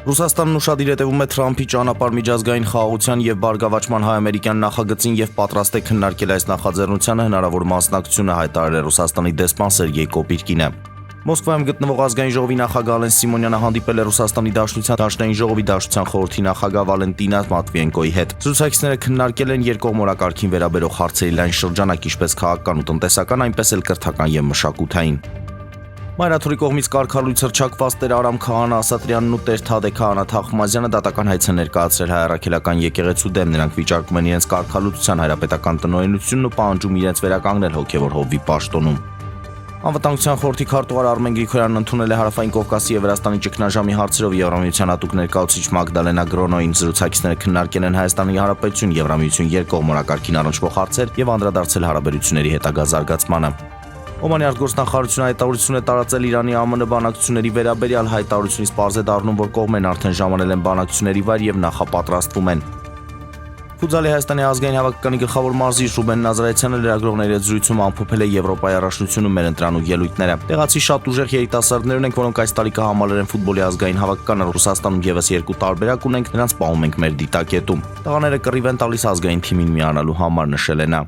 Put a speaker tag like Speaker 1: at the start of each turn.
Speaker 1: Ռուսաստանն ուշադիր հետևում է Թրամփի ճանապարհ միջազգային խաղաղության եւ բարգավաճման հայ-ամերիկյան նախագծին եւ պատրաստ է քննարկել այս նախաձեռնությանը հնարավոր մասնակցությունը հայտարարել է Ռուսաստանի դեսպան Սերգեյ Կոպիրկինը։ Մոսկվայում գտնվող ազգային ժողովի նախագահ Ալեն Սիմոնյանը հանդիպել է Ռուսաստանի Դաշնության Դաշնային ժողովի Դաշնության խորհրդի նախագահ Վալենտինա Մատվիենկոյի հետ։ Զրուցակիցները քննարկել են երկկողմորակարգին վերաբերող հարցերի լայն շրջանակ, ինչպես քաղաքական ու տնտեսական, այնպես էլ կրթական եւ մշակութային։ Մայրաթորի կողմից կարգալույց հռչակված Տեր Արամ Քահանա Ասատրյանն ու Տեր Թադե Քահանա Թախմազյանը դատական հայց են ներկայացրել հայ առաքելական եկեղեցու դեմ։ Նրանք վիճարկում են իրենց կարգալույցության հայրապետական տնօրինությունն ու պահանջում իրենց վերականգնել հոգևոր հովվի պաշտոնում։ Անվտանգության խորհրդի քարտուղար Արմեն Գրիգորյանն ընդունել է Հարավային Կովկասի եւ Վրաստանի ճգնաժամի հարցերով Եվրամիության հատուկ ներկայացուցիչ Մագդալենա Գրոնոին։ Զրուցակիցները քննարկել են Հայաստանի Հանրապետություն Եվրամիություն երկկողմորակարգին առնչվող հարցեր եւ անդրադարձել հարաբերությունների հետագա զարգացմանը։ Օմանի արտգործնախարարությունը հայտարարություն է տարածել Իրանի ԱՄՆ բանակցությունների վերաբերյալ։ Հայտարարությունից պարզ է դառնում, որ կողմերն արդեն ժամանել են բանակցությունների վայր եւ նախապատրաստվում են։ Ֆուտզալի Հայաստանի ազգային հավաքականի գլխավոր մարզիչ Ռուբեն Նազարեթյանը լրագրողների հետ զրույցում ամփոփել է Եվրոպայի առաջնությունում մեր ընտրանուկ ելույթները։ Տեղացի շատ ուժեղ երիտասարդներ ունենք, որոնք այս տարի կհամալրեն ֆուտբոլի ազգային հավաքականը։ Ռուսաստանում եւս երկու տարբերակ ունենք, նրանց պահում ենք մեր դիտակետում։ Տղաները կռիվ են տալիս ազգային թիմին միանալու համար, նշել է նա։